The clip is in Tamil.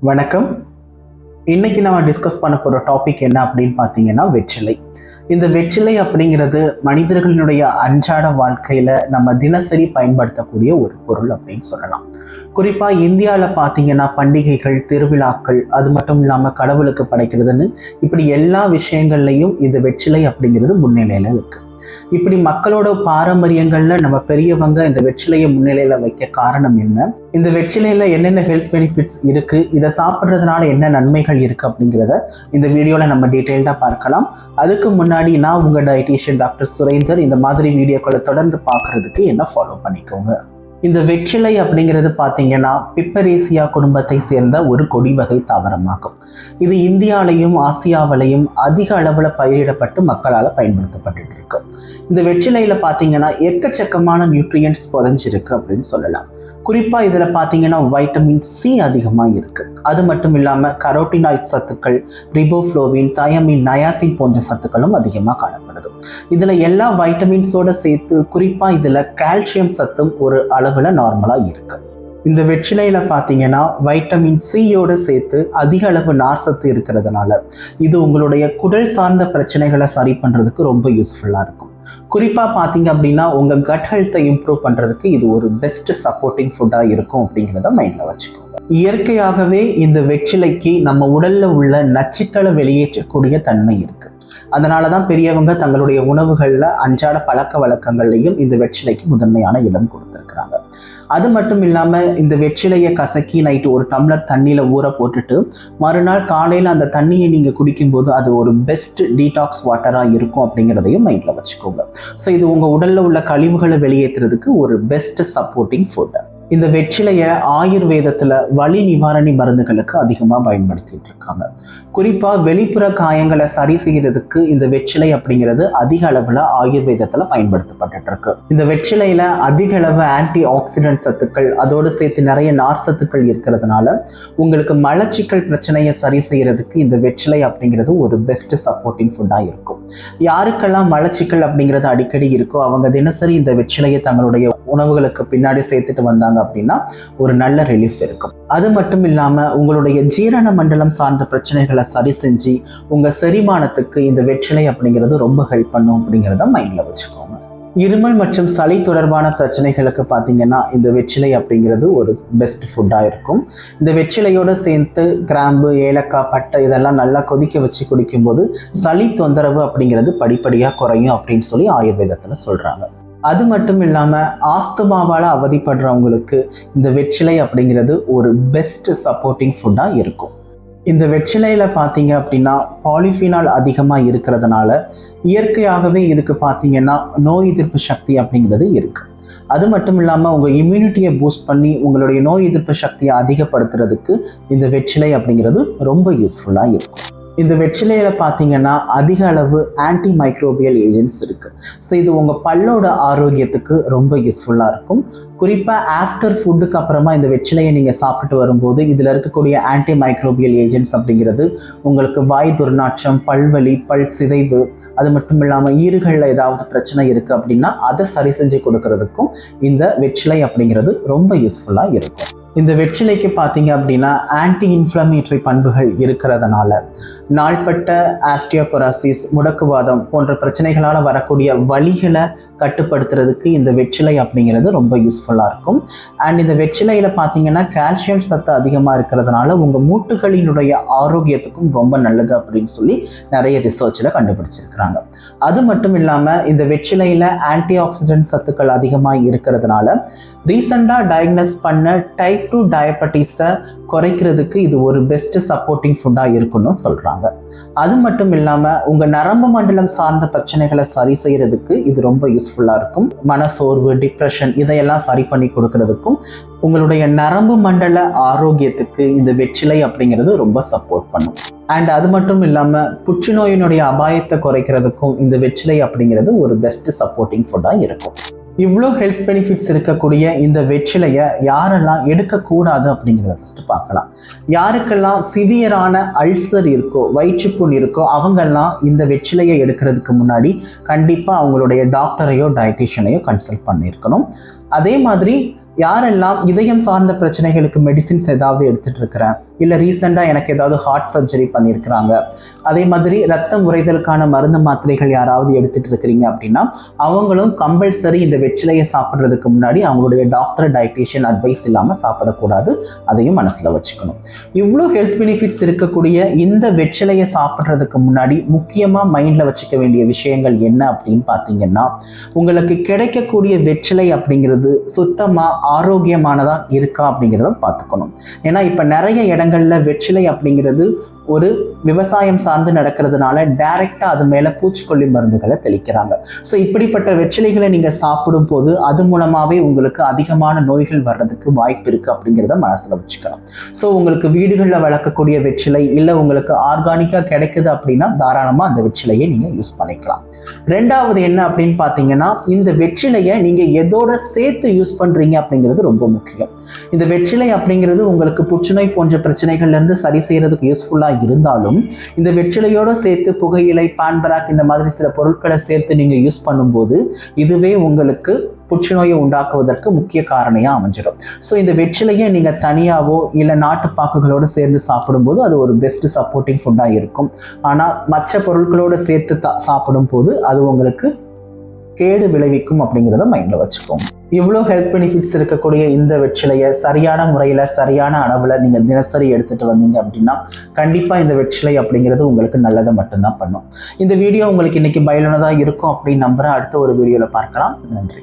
வணக்கம். இன்னைக்கு நம்ம டிஸ்கஸ் பண்ண போகிற டாபிக் என்ன அப்படின்னு பார்த்தீங்கன்னா வெற்றிலை. இந்த வெற்றிலை அப்படிங்கிறது மனிதர்களுடைய அன்றாட வாழ்க்கையில் நம்ம தினசரி பயன்படுத்தக்கூடிய ஒரு பொருள் அப்படின்னு சொல்லலாம். குறிப்பாக இந்தியாவில் பார்த்தீங்கன்னா பண்டிகைகள், திருவிழாக்கள், அது மட்டும் இல்லாமல் கடவுளுக்கு படைக்கிறதுன்னு இப்படி எல்லா விஷயங்கள்லையும் இந்த வெற்றிலை அப்படிங்கிறது முன்னிலையில் இருக்குது. இப்படி மக்களோட பாரம்பரியங்கள்ல நம்ம பெரியவங்க இந்த வெற்றிலையை முன்னிலையில வைக்க காரணம் என்ன, இந்த வெற்றிலையில என்னென்ன ஹெல்த் பெனிஃபிட்ஸ் இருக்கு, இதை சாப்பிட்றதுனால என்ன நன்மைகள் இருக்கு அப்படிங்கிறத இந்த வீடியோல நம்ம டீட்டெயில்டா பார்க்கலாம். அதுக்கு முன்னாடி நான் உங்க டயட்டீஷியன் டாக்டர் சுரேந்தர். இந்த மாதிரி வீடியோக்களை தொடர்ந்து பார்க்கறதுக்கு என்ன ஃபாலோ பண்ணிக்கோங்க. இந்த வெற்றிலை அப்படிங்கிறது பார்த்தீங்கன்னா பிப்பரேசியா குடும்பத்தை சேர்ந்த ஒரு கொடி வகை தாவரமாகும். இது இந்தியாவிலையும் ஆசியாவிலையும் அதிக அளவில் பயிரிடப்பட்டு மக்களால் பயன்படுத்தப்பட்டு இருக்கு. இந்த வெற்றிலையில பார்த்தீங்கன்னா எக்கச்சக்கமான நியூட்ரியன்ட்ஸ் புதைஞ்சிருக்கு அப்படின்னு சொல்லலாம். குறிப்பாக இதில் பார்த்தீங்கன்னா வைட்டமின் சி அதிகமாக இருக்கு. அது மட்டும் இல்லாமல் கரோட்டினாய்ட் சத்துக்கள், ரிபோஃப்ளோவின், தயமின், நயாசின் போன்ற சத்துக்களும் அதிகமாக காணப்படுது. இதில் எல்லா வைட்டமின்ஸோட சேர்த்து குறிப்பாக இதில் கால்சியம் சத்தும் ஒரு அளவில் நார்மலாக இருக்கு. இந்த வெற்றிலையில பார்த்தீங்கன்னா வைட்டமின் சியோட சேர்த்து அதிக அளவு நார் சத்து இருக்கிறதுனால இது உங்களுடைய குடல் சார்ந்த பிரச்சனைகளை சரி பண்ணுறதுக்கு ரொம்ப யூஸ்ஃபுல்லாக இருக்கும். குறிப்பாக பார்த்தீங்க அப்படின்னா உங்கள் கட் ஹெல்த்தை இம்ப்ரூவ் பண்ணுறதுக்கு இது ஒரு பெஸ்ட் சப்போர்ட்டிங் ஃபுட்டாக இருக்கும் அப்படிங்கிறத மைண்டில் வச்சுக்கோங்க. இயற்கையாகவே இந்த வெற்றிலைக்கு நம்ம உடலில் உள்ள நச்சுக்களை வெளியேற்றக்கூடிய தன்மை இருக்குது. அதனால தான் பெரியவங்க தங்களுடைய உணவுகளில் அன்றாட பழக்க வழக்கங்கள்லையும் இந்த வெற்றிலைக்கு முதன்மையான இடம் கொடுத்துருக்குறாங்க. அது மட்டும் இல்லாமல் இந்த வெற்றிலையை கசக்கி நைட்டு ஒரு டம்ளர் தண்ணியில் ஊற போட்டுட்டு மறுநாள் காலையில் அந்த தண்ணியை நீங்கள் குடிக்கும்போது அது ஒரு பெஸ்ட் டீடாக்ஸ் வாட்டராக இருக்கும் அப்படிங்கிறதையும் மைண்டில் வச்சுக்கோங்க. ஸோ இது உங்கள் உடலில் உள்ள கழிவுகளை வெளியேற்றுறதுக்கு ஒரு பெஸ்ட் சப்போர்ட்டிங் ஃபுட். இந்த வெற்றிலையை ஆயுர்வேதத்தில் வலி நிவாரணி மருந்துகளுக்கு அதிகமாக பயன்படுத்திட்டு இருக்காங்க. குறிப்பாக வெளிப்புற காயங்களை சரி செய்யறதுக்கு இந்த வெற்றிலை அப்படிங்கிறது அதிக அளவில் ஆயுர்வேதத்தில் பயன்படுத்தப்பட்டு இருக்கு. இந்த வெற்றிலையில அதிக அளவு ஆன்டி ஆக்சிடென்ட் சத்துக்கள், அதோடு சேர்த்து நிறைய நார் சத்துக்கள் இருக்கிறதுனால உங்களுக்கு மலச்சிக்கல் பிரச்சனையை சரி செய்யறதுக்கு இந்த வெற்றிலை அப்படிங்கிறது ஒரு பெஸ்ட் சப்போர்ட்டிங் ஃபுட்டாக இருக்கும். யாருக்கெல்லாம் மலச்சிக்கல் அப்படிங்கிறது அடிக்கடி இருக்கோ அவங்க தினசரி இந்த வெற்றிலையை தங்களுடைய உணவுகளுக்கு பின்னாடி சேர்த்துட்டு வந்தாங்க அப்படின்னா ஒரு நல்ல ரிலீஃப் இருக்கும். அது மட்டும் இல்லாம உங்களுடைய ஜீரண மண்டலம் சார்ந்த பிரச்சனைகளை சரி செஞ்சு உங்க செரிமானத்துக்கு இந்த வெற்றிலை அப்படிங்கிறது ரொம்ப ஹெல்ப் பண்ணும் அப்படிங்கிறத மைண்ட்ல வச்சுக்கோங்க. இருமல் மற்றும் சளி தொடர்பான பிரச்சனைகளுக்கு பார்த்தீங்கன்னா இந்த வெற்றிலை அப்படிங்கிறது ஒரு பெஸ்ட் ஃபுட்டாக இருக்கும். இந்த வெற்றிலையோடு சேர்த்து கிராம்பு, ஏலக்காய், பட்டை இதெல்லாம் நல்லா கொதிக்க வச்சு குடிக்கும்போது சளி தொந்தரவு அப்படிங்கிறது படிப்படியாக குறையும் அப்படின்னு சொல்லி ஆயுர்வேதத்தில் சொல்கிறாங்க. அது மட்டும் இல்லாமல் ஆஸ்துமாவால் அவதிப்படுறவங்களுக்கு இந்த வெற்றிலை அப்படிங்கிறது ஒரு பெஸ்ட் சப்போர்ட்டிங் ஃபுட்டாக இருக்கும். இந்த வெற்றிலையில் பார்த்தீங்க அப்படின்னா பாலிஃபினால் அதிகமாக இருக்கிறதுனால இயற்கையாகவே இதுக்கு பார்த்தீங்கன்னா நோய் எதிர்ப்பு சக்தி அப்படிங்கிறது இருக்குது. அது மட்டும் இல்லாமல் உங்கள் இம்யூனிட்டியை பூஸ்ட் பண்ணி உங்களுடைய நோய் எதிர்ப்பு சக்தியை அதிகப்படுத்துறதுக்கு இந்த வெற்றிலை அப்படிங்கிறது ரொம்ப யூஸ்ஃபுல்லாக இருக்கும். இந்த வெற்றிலையில் பார்த்தீங்கன்னா அதிக அளவு ஆன்டி மைக்ரோபியல் ஏஜென்ட்ஸ் இருக்குது. ஸோ இது உங்கள் பல்லோட ஆரோக்கியத்துக்கு ரொம்ப யூஸ்ஃபுல்லாக இருக்கும். குறிப்பாக ஆஃப்டர் ஃபுட்டுக்கு அப்புறமா இந்த வெற்றிலையை நீங்கள் சாப்பிட்டு வரும்போது இதில் இருக்கக்கூடிய ஆன்டி மைக்ரோபியல் ஏஜென்ட்ஸ் அப்படிங்கிறது உங்களுக்கு வாய் துர்நாற்றம், பல்வலி, பல் சிதைவு, அது மட்டும் இல்லாமல் ஈறுகளில் ஏதாவது பிரச்சனை இருக்குது அப்படின்னா அதை சரி செஞ்சு கொடுக்கறதுக்கும் இந்த வெற்றிலை அப்படிங்கிறது ரொம்ப யூஸ்ஃபுல்லாக இருக்கும். இந்த வெற்றிலைக்கு பார்த்தீங்க அப்படின்னா ஆன்டி இன்ஃப்ளமேட்டரி பண்புகள் இருக்கிறதுனால நாள்பட்ட ஆஸ்டியோபொரோசிஸ், முடக்குவாதம் போன்ற பிரச்சனைகளால் வரக்கூடிய வலிகளை கட்டுப்படுத்துறதுக்கு இந்த வெற்றிலை அப்படிங்கிறது ரொம்ப யூஸ்ஃபுல்லாக இருக்கும். அண்ட் இந்த வெற்றிலையில் பார்த்தீங்கன்னா கால்சியம் சத்து அதிகமாக இருக்கிறதுனால உங்கள் மூட்டுகளினுடைய ஆரோக்கியத்துக்கும் ரொம்ப நல்லது அப்படின்னு சொல்லி நிறைய ரிசர்ச்சில் கண்டுபிடிச்சிருக்கிறாங்க. அது மட்டும் இல்லாமல் இந்த வெற்றிலையில் ஆன்டி ஆக்சிடென்ட் சத்துக்கள் அதிகமாக இருக்கிறதுனால ரீசெண்டாக டயக்னோஸ் பண்ண டைப் 2 டயபெட்டிஸை குறைக்கிறதுக்கு இது ஒரு பெஸ்ட் சப்போர்ட்டிங் ஃபுட்டாக இருக்குன்னு சொல்கிறாங்க. அது மட்டும் இல்லாமல் உங்கள் நரம்பு மண்டலம் சார்ந்த பிரச்சனைகளை சரி செய்கிறதுக்கு இது ரொம்ப யூஸ்ஃபுல்லாக இருக்கும். மனசோர்வு, டிப்ரெஷன் இதையெல்லாம் சரி பண்ணி கொடுக்கறதுக்கும் உங்களுடைய நரம்பு மண்டல ஆரோக்கியத்துக்கு இந்த வெற்றிலை அப்படிங்கிறது ரொம்ப சப்போர்ட் பண்ணும். அண்ட் அது மட்டும் இல்லாமல் புற்றுநோயினுடைய அபாயத்தை குறைக்கிறதுக்கும் இந்த வெற்றிலை அப்படிங்கிறது ஒரு பெஸ்ட் சப்போர்ட்டிங் ஃபுட்டாக இருக்கும். இவ்வளோ ஹெல்த் பெனிஃபிட்ஸ் இருக்கக்கூடிய இந்த வெற்றிலையை யாரெல்லாம் எடுக்கக்கூடாது அப்படிங்கிறத ஃபஸ்ட்டு பார்க்கலாம். யாருக்கெல்லாம் சிவியரான அல்சர் இருக்கோ, வயிற்றுப்புண் இருக்கோ, அவங்கெல்லாம் இந்த வெற்றிலையை எடுக்கிறதுக்கு முன்னாடி கண்டிப்பாக அவங்களுடைய டாக்டரையோ டயட்டிஷியனையோ கன்சல்ட் பண்ணியிருக்கணும். அதே மாதிரி யாரெல்லாம் இதயம் சார்ந்த பிரச்சனைகளுக்கு மெடிசின்ஸ் ஏதாவது எடுத்துட்டு இருக்கிறேன், இல்லை ரீசெண்டாக எனக்கு ஏதாவது ஹார்ட் சர்ஜரி பண்ணியிருக்கிறாங்க, அதே மாதிரி ரத்தம் உறைதலுக்கான மருந்து மாத்திரைகள் யாராவது எடுத்துட்டு இருக்கிறீங்க அப்படின்னா அவங்களும் கம்பல்சரி இந்த வெற்றிலையை சாப்பிட்றதுக்கு முன்னாடி அவங்களுடைய டாக்டர் டயட்டீஷியன் அட்வைஸ் இல்லாமல் சாப்பிடக்கூடாது. அதையும் மனசில் வச்சுக்கணும். இவ்வளோ ஹெல்த் பெனிஃபிட்ஸ் இருக்கக்கூடிய இந்த வெற்றிலையை சாப்பிட்றதுக்கு முன்னாடி முக்கியமாக மைண்டில் வச்சுக்க வேண்டிய விஷயங்கள் என்ன அப்படின்னு பார்த்தீங்கன்னா, உங்களுக்கு கிடைக்கக்கூடிய வெற்றிலை அப்படிங்கிறது சுத்தமாக ஆரோக்கியமானதா இருக்கா அப்படிங்கிறத பார்த்துக்கணும். ஏன்னா இப்போ நிறைய இடங்கள்ல வெற்றிலை அப்படிங்கிறது ஒரு விவசாயம் சார்ந்து நடக்கிறதுனால டைரக்டா அது மேல பூச்சிக்கொல்லி மருந்துகளை தெளிக்கிறாங்க. ஸோ இப்படிப்பட்ட வெற்றிலைகளை நீங்க சாப்பிடும் போது அது மூலமாவே உங்களுக்கு அதிகமான நோய்கள் வர்றதுக்கு வாய்ப்பு இருக்கு அப்படிங்கிறத மனசுல வச்சுக்கலாம். ஸோ உங்களுக்கு வீடுகளில் வளர்க்கக்கூடிய வெற்றிலை இல்லை உங்களுக்கு ஆர்கானிக்கா கிடைக்குது அப்படின்னா தாராளமா அந்த வெற்றிலையை நீங்க யூஸ் பண்ணிக்கலாம். ரெண்டாவது என்ன அப்படின்னு பார்த்தீங்கன்னா, இந்த வெற்றிலையை நீங்க எதோட சேர்த்து யூஸ் பண்றீங்க அப்படிங்கிறது ரொம்ப முக்கியம். இந்த வெற்றிலை அப்படிங்கிறது உங்களுக்கு புற்றுநோய் போன்ற பிரச்சனைகள்ல இருந்து சரி செய்யறதுக்கு யூஸ்ஃபுல்லா இருந்தாலும் இந்த வெற்றிலையோட சேர்த்து புகையிலை, பான்பராக் இந்த மாதிரி சில பொருட்களை சேர்த்து நீங்க யூஸ் பண்ணும்போது இதுவே உங்களுக்கு புற்றுநோயை உண்டாக்குவதற்கு முக்கிய காரணியா அமைஞ்சிடும். ஸோ இந்த வெற்றிலையை நீங்க தனியாவோ இல்லை நாட்டுப்பாக்குகளோடு சேர்ந்து சாப்பிடும்போது அது ஒரு பெஸ்ட் சப்போர்ட்டிங் ஃபுட்டா இருக்கும். ஆனா மற்ற பொருட்களோடு சேர்த்து சாப்பிடும் போது அது உங்களுக்கு கேடு விளைவிக்கும் அப்படிங்கிறத மைண்ட்ல வச்சுக்கோங்க. இவ்வளோ ஹெல்த் பெனிஃபிட்ஸ் இருக்கக்கூடிய இந்த வெற்றிலையை சரியான முறையில் சரியான அளவில் நீங்கள் தினசரி எடுத்துகிட்டு வந்தீங்க அப்படின்னா கண்டிப்பாக இந்த வெற்றிலை அப்படிங்கிறது உங்களுக்கு நல்லதை மட்டும்தான் பண்ணும். இந்த வீடியோ உங்களுக்கு இன்னைக்கு பயனுள்ளதாக இருக்கும் அப்படின்னு நம்புகிறேன். அடுத்த ஒரு வீடியோவில் பார்க்கலாம். நன்றி.